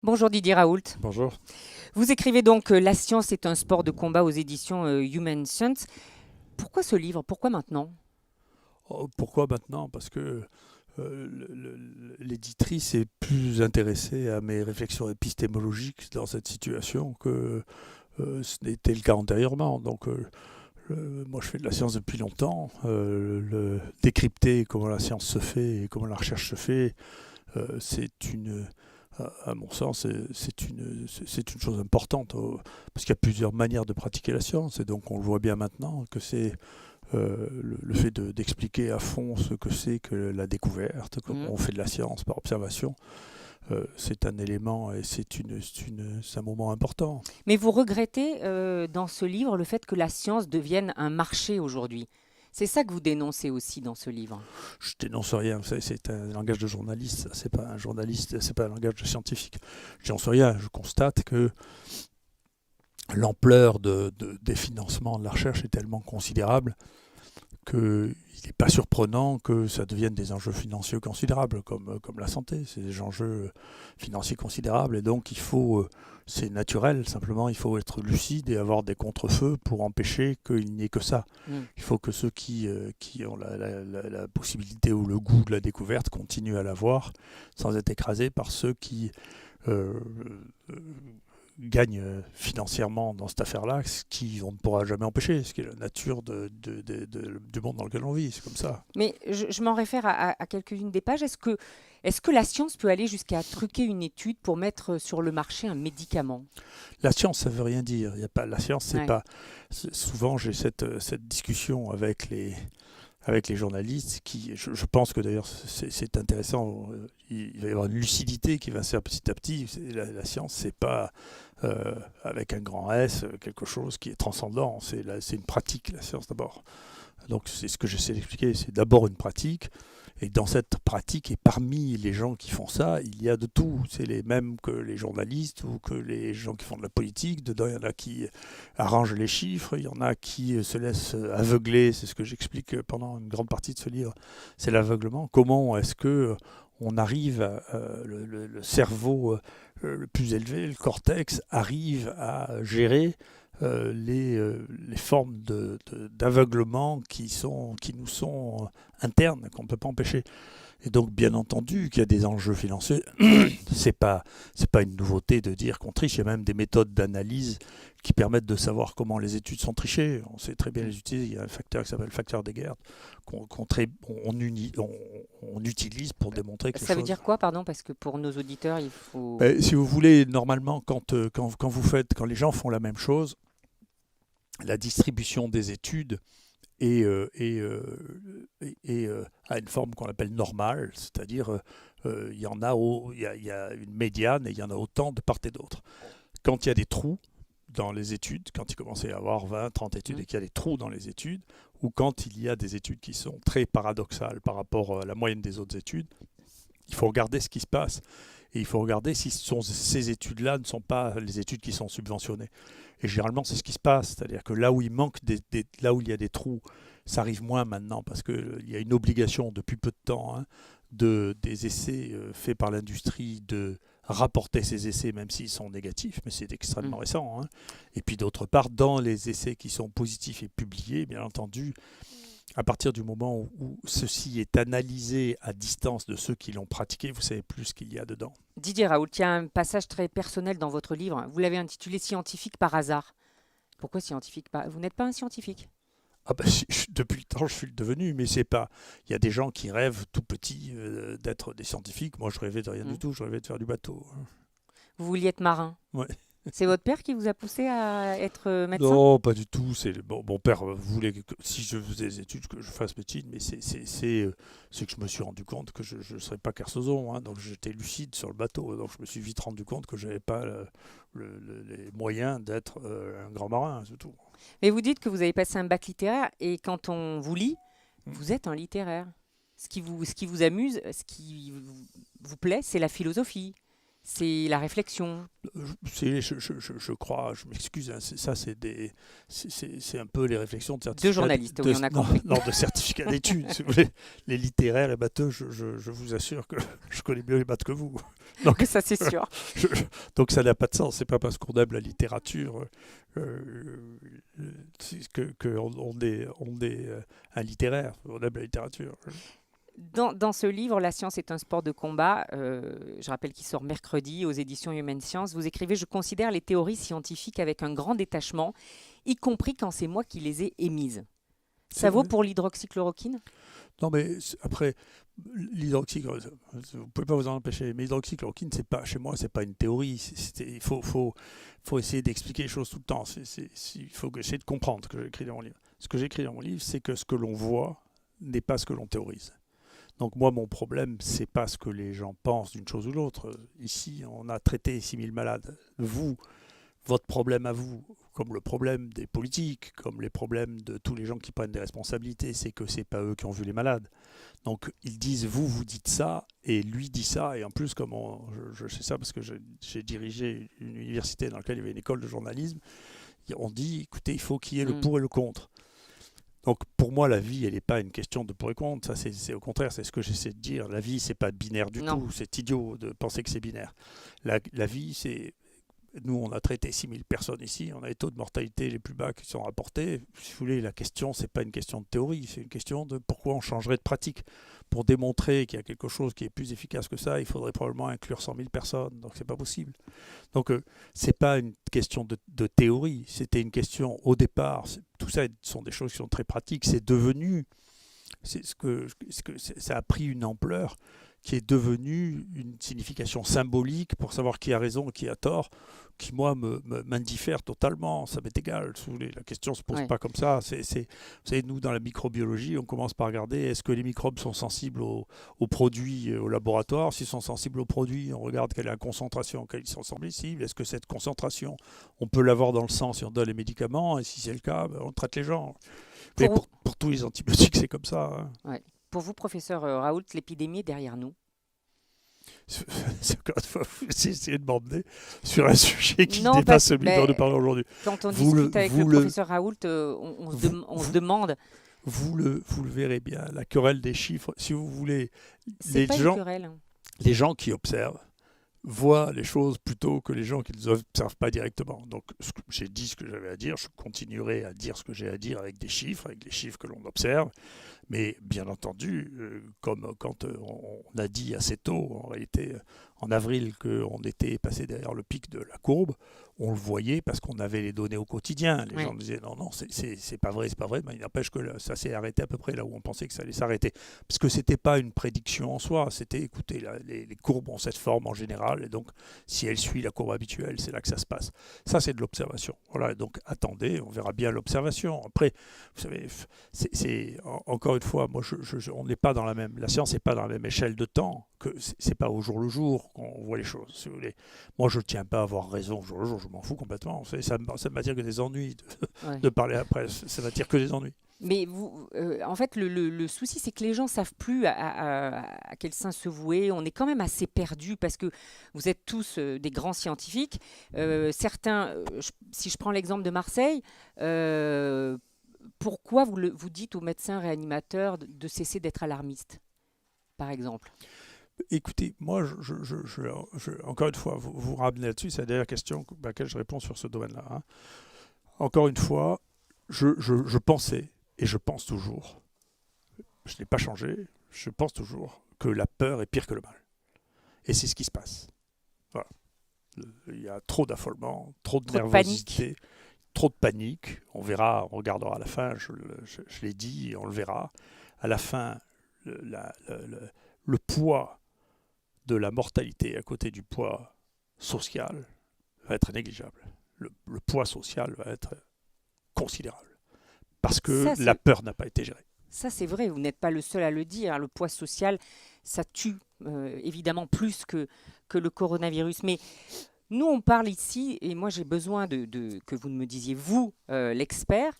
Bonjour Didier Raoult. Bonjour. Vous écrivez donc La science est un sport de combat aux éditions Human Science. Pourquoi ce livre? Pourquoi maintenant? Oh, pourquoi maintenant? Parce que l'éditrice est plus intéressée à mes réflexions épistémologiques dans cette situation que ce n'était le cas antérieurement. Donc, moi, je fais de la science depuis longtemps. Décrypter comment la science se fait et comment la recherche se fait, c'est à mon sens, c'est une chose importante, parce qu'il y a plusieurs manières de pratiquer la science, et donc on le voit bien maintenant que c'est le fait d'expliquer à fond ce que c'est que la découverte, comment on fait de la science par observation, c'est un élément et c'est un moment important. Mais vous regrettez dans ce livre le fait que la science devienne un marché aujourd'hui. C'est ça que vous dénoncez aussi dans ce livre. Je dénonce rien, c'est un langage de journaliste, c'est pas un journaliste, c'est pas un langage de scientifique. Je dénonce rien, je constate que l'ampleur des financements de la recherche est tellement considérable qu'il n'est pas surprenant que ça devienne des enjeux financiers considérables, comme la santé. C'est des enjeux financiers considérables, et donc c'est naturel, simplement il faut être lucide et avoir des contre-feux pour empêcher qu'il n'y ait que ça. Il faut que ceux qui ont la possibilité ou le goût de la découverte continuent à l'avoir sans être écrasés par ceux qui euh, gagnent financièrement dans cette affaire-là, ce qu'on ne pourra jamais empêcher, ce qui est la nature du monde dans lequel on vit, c'est comme ça. Mais je m'en réfère à quelques-unes des pages. Est-ce que la science peut aller jusqu'à truquer une étude pour mettre sur le marché un médicament? La science, ça veut rien dire. Il y a pas, la science, c'est Ouais. pas. Souvent, j'ai cette discussion avec les journalistes je pense que d'ailleurs c'est intéressant, il va y avoir une lucidité qui va se faire petit à petit. La science, c'est pas avec un grand S quelque chose qui est transcendant, c'est une pratique, la science d'abord. Donc c'est ce que j'essaie d'expliquer, c'est d'abord une pratique, et dans cette pratique, et parmi les gens qui font ça, il y a de tout. C'est les mêmes que les journalistes ou que les gens qui font de la politique. Dedans, il y en a qui arrangent les chiffres, il y en a qui se laissent aveugler. C'est ce que j'explique pendant une grande partie de ce livre. C'est l'aveuglement. Comment est-ce que on arrive, le cerveau le plus élevé, le cortex, arrive à gérer les formes d'aveuglement qui nous sont internes, qu'on ne peut pas empêcher. Et donc, bien entendu, qu'il y a des enjeux financiers. C'est pas une nouveauté de dire qu'on triche. Il y a même des méthodes d'analyse qui permettent de savoir comment les études sont trichées. On sait très bien les utiliser. Il y a un facteur qui s'appelle le facteur Deguert qu'on utilise pour démontrer que les Ça veut choses. dire quoi, pardon? Parce que pour nos auditeurs, il faut... Si vous voulez, normalement, quand les gens font la même chose, la distribution des études a une forme qu'on appelle normale, c'est-à-dire il y a une médiane et il y en a autant de part et d'autre. Quand il y a des trous dans les études, quand il commence à y avoir 20, 30 études et qu'il y a des trous dans les études, ou quand il y a des études qui sont très paradoxales par rapport à la moyenne des autres études, il faut regarder ce qui se passe. Et il faut regarder si ces études-là ne sont pas les études qui sont subventionnées. Et généralement, c'est ce qui se passe. C'est-à-dire que là où il manque, là où il y a des trous, ça arrive moins maintenant parce qu'il y a une obligation depuis peu de temps, des essais faits par l'industrie de rapporter ces essais, même s'ils sont négatifs, mais c'est extrêmement récent. Et puis d'autre part, dans les essais qui sont positifs et publiés, bien entendu, à partir du moment où ceci est analysé à distance de ceux qui l'ont pratiqué, vous savez plus ce qu'il y a dedans. Didier Raoult, il y a un passage très personnel dans votre livre. Vous l'avez intitulé Scientifique par hasard. Pourquoi scientifique par... Vous n'êtes pas un scientifique? Ah ben, depuis le temps, je suis le devenu, mais c'est pas. Il y a des gens qui rêvent tout petits d'être des scientifiques. Moi, je rêvais de rien du tout. Je rêvais de faire du bateau. Vous vouliez être marin? Ouais. C'est votre père qui vous a poussé à être médecin? Non, pas du tout. Mon père voulait que si je faisais des études, que je fasse médecine, mais c'est que je me suis rendu compte que je ne serais pas Kersozon. Donc j'étais lucide sur le bateau. Donc je me suis vite rendu compte que je n'avais pas les moyens d'être un grand marin, c'est tout. Mais vous dites que vous avez passé un bac littéraire et quand on vous lit, Hmm. vous êtes un littéraire. Ce qui vous amuse, ce qui vous plaît, c'est la philosophie. C'est la réflexion. Je crois, je m'excuse, hein, c'est un peu les réflexions de Deux certificats journalistes, oui, on a non, compris. non, de certificats d'études. Si vous voulez. Les littéraires, les matheux, je vous assure que je connais mieux les maths que vous. Donc, Ça, c'est sûr. je- je- donc ça n'a pas de sens. C'est pas parce qu'on aime la littérature on est un littéraire. On aime la littérature. Dans ce livre, La science est un sport de combat, je rappelle qu'il sort mercredi aux éditions Humaine Science, vous écrivez « Je considère les théories scientifiques avec un grand détachement, y compris quand c'est moi qui les ai émises ». C'est Ça vaut vrai. pour l'hydroxychloroquine? Non, mais après, l'hydroxychloroquine, vous pouvez pas vous en empêcher. Mais l'hydroxychloroquine, c'est pas, chez moi, c'est pas une théorie. Il faut essayer d'expliquer les choses tout le temps. Il faut essayer de comprendre ce que j'écris dans mon livre. Ce que j'écris dans mon livre, c'est que ce que l'on voit n'est pas ce que l'on théorise. Donc moi, mon problème, c'est pas ce que les gens pensent d'une chose ou l'autre. Ici, on a traité 6000 malades. Vous, votre problème à vous, comme le problème des politiques, comme les problèmes de tous les gens qui prennent des responsabilités, c'est que c'est pas eux qui ont vu les malades. Donc ils disent, vous dites ça, et lui dit ça, et en plus, je sais ça parce que j'ai dirigé une université dans laquelle il y avait une école de journalisme, on dit, écoutez, il faut qu'il y ait le Mm. pour et le contre. Donc pour moi, la vie, elle n'est pas une question de pour et contre. Ça, c'est au contraire, c'est ce que j'essaie de dire. La vie, c'est pas binaire du Non. tout. C'est idiot de penser que c'est binaire. La vie, c'est... Nous, on a traité 6000 personnes ici. On a les taux de mortalité les plus bas qui sont rapportés. Si vous voulez, la question, c'est pas une question de théorie. C'est une question de pourquoi on changerait de pratique. Pour démontrer qu'il y a quelque chose qui est plus efficace que ça, il faudrait probablement inclure 100 000 personnes. Donc c'est pas possible. Donc c'est pas une question de théorie. C'était une question au départ. Tout ça sont des choses qui sont très pratiques. C'est devenu, ça a pris une ampleur qui est devenue une signification symbolique pour savoir qui a raison et qui a tort, qui moi m'indiffère totalement, ça m'est égal. Si vous voulez. La question ne se pose Ouais. pas comme ça. Vous savez, nous dans la microbiologie, on commence par regarder est-ce que les microbes sont sensibles aux produits au laboratoire. S'ils sont sensibles aux produits, on regarde quelle est la concentration auquel ils sont sensibles. Est-ce que cette concentration, on peut l'avoir dans le sang si on donne les médicaments, et si c'est le cas, on traite les gens. Mais Pour, pour tous les antibiotiques, c'est comme ça. Hein. ouais. Pour vous, professeur Raoult, l'épidémie est derrière nous. C'est encore une fois, vous essayez de m'emmener sur un sujet qui Non, dépasse celui dont nous mais parlons aujourd'hui. quand on Vous discute avec le vous le, professeur Raoult, on se demande, vous le verrez bien, la querelle des chiffres. Si vous voulez, c'est les pas une gens, querelle. les gens qui observent voient les choses plutôt que les gens qui ne les observent pas directement. Donc j'ai dit ce que j'avais à dire, je continuerai à dire ce que j'ai à dire avec des chiffres, avec les chiffres que l'on observe. Mais bien entendu, comme quand on a dit assez tôt, en réalité, en avril, qu'on était passé derrière le pic de la courbe, on le voyait parce qu'on avait les données au quotidien. Les Oui. gens disaient non, c'est pas vrai, c'est pas vrai. Mais il n'empêche que ça s'est arrêté à peu près là où on pensait que ça allait s'arrêter. Parce que c'était pas une prédiction en soi, c'était écoutez, les courbes ont cette forme en général, et donc si elle suit la courbe habituelle, c'est là que ça se passe. Ça, c'est de l'observation. Voilà, donc attendez, on verra bien l'observation. Après, vous savez, encore une fois, moi, on n'est pas dans la même, la science n'est pas dans la même échelle de temps, que c'est pas au jour le jour qu'on voit les choses, si vous voulez. Moi, je ne tiens pas à avoir raison au jour le jour, je m'en fous complètement. Ça m'attire que des ennuis Ouais. de parler après, ça m'attire que des ennuis. Mais en fait, le souci, c'est que les gens ne savent plus à quel sein se vouer. On est quand même assez perdus parce que vous êtes tous des grands scientifiques. Certains, si je prends l'exemple de Marseille, pourquoi vous dites aux médecins réanimateurs de cesser d'être alarmistes, par exemple? Écoutez, moi, encore une fois, vous ramenez là-dessus, c'est la dernière question à laquelle je réponds sur ce domaine-là. Hein. Encore une fois, je pensais, et je pense toujours, je n'ai pas changé, je pense toujours que la peur est pire que le mal. Et c'est ce qui se passe. Voilà. Il y a trop d'affolement, trop de Trop de nervosité, trop de panique. On verra, on regardera à la fin, je l'ai dit, on le verra. À la fin, le poids de la mortalité à côté du poids social va être négligeable. Le poids social va être considérable. Parce que Ça, la peur n'a pas été gérée. Ça, c'est vrai, vous n'êtes pas le seul à le dire. Le poids social, ça tue évidemment plus que le coronavirus. Mais nous, on parle ici, et moi j'ai besoin que vous me disiez, vous, l'expert,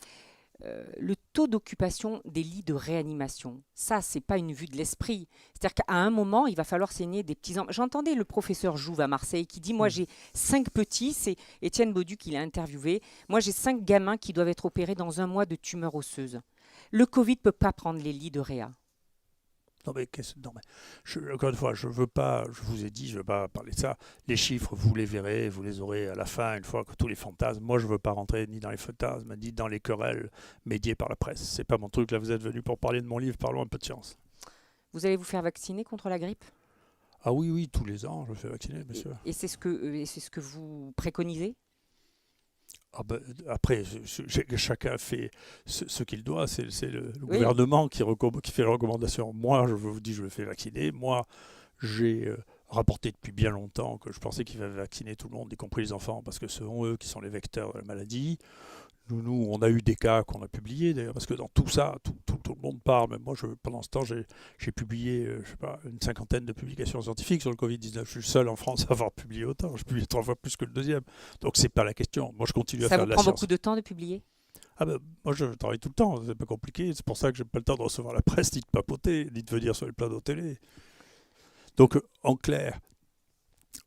le taux d'occupation des lits de réanimation, ça, c'est pas une vue de l'esprit. C'est-à-dire qu'à un moment, il va falloir saigner des petits enfants. J'entendais le professeur Jouve à Marseille qui dit, moi j'ai 5 petits, c'est Étienne Baudu qui l'a interviewé, moi j'ai 5 gamins qui doivent être opérés dans un mois de tumeurs osseuses. Le Covid ne peut pas prendre les lits de réa. Non, mais encore une fois, je veux pas, je vous ai dit, je veux pas parler de ça. Les chiffres, vous les verrez, vous les aurez à la fin, une fois que tous les fantasmes. Moi, je veux pas rentrer ni dans les fantasmes, ni dans les querelles médiées par la presse. C'est pas mon truc. Là, vous êtes venu pour parler de mon livre, parlons un peu de science. Vous allez vous faire vacciner contre la grippe? Ah oui, oui, tous les ans, je me fais vacciner, bien sûr. Et c'est ce que vous préconisez? Ah ben, après, chacun fait ce qu'il doit. C'est le Oui. gouvernement qui fait les recommandations. Moi, je vous dis, je me fais vacciner. Moi, j'ai rapporté depuis bien longtemps que je pensais qu'il fallait vacciner tout le monde, y compris les enfants, parce que ce sont eux qui sont les vecteurs de la maladie. Nous, on a eu des cas qu'on a publiés, d'ailleurs, parce que dans tout ça, tout le monde parle. Même moi, pendant ce temps, j'ai publié, je sais pas, une 50aine de publications scientifiques sur le Covid-19. Je suis le seul en France à avoir publié autant. Je publie 3 fois plus que le deuxième. Donc, c'est pas la question. Moi, je continue à Ça faire vous de la prend science. beaucoup de temps de publier? Ah ben, moi, je travaille tout le temps. C'est pas compliqué. C'est pour ça que j'ai pas le temps de recevoir la presse, ni de papoter, ni de venir sur les plateaux télé. Donc, en clair,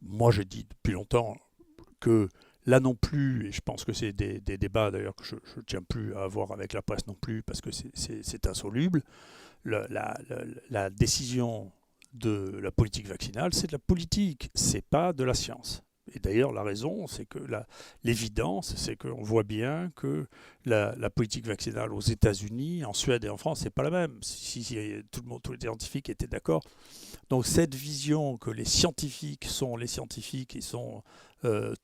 moi, j'ai dit depuis longtemps que là non plus, et je pense que c'est des débats d'ailleurs que je ne tiens plus à avoir avec la presse non plus parce que c'est insoluble, la décision de la politique vaccinale, c'est de la politique, c'est pas de la science. Et d'ailleurs, la raison, c'est que l'évidence, c'est qu'on voit bien que la politique vaccinale aux États-Unis, en Suède et en France, c'est pas la même. Si tous les scientifiques étaient d'accord. Donc cette vision que les scientifiques sont les scientifiques et sont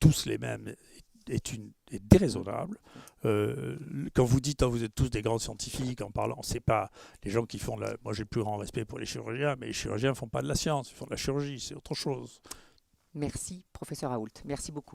tous les mêmes est déraisonnable. Quand vous dites vous êtes tous des grands scientifiques en parlant, c'est pas les gens qui font moi j'ai le plus grand respect pour les chirurgiens, mais les chirurgiens font pas de la science, ils font de la chirurgie, c'est autre chose. Merci, professeur Raoult. Merci beaucoup.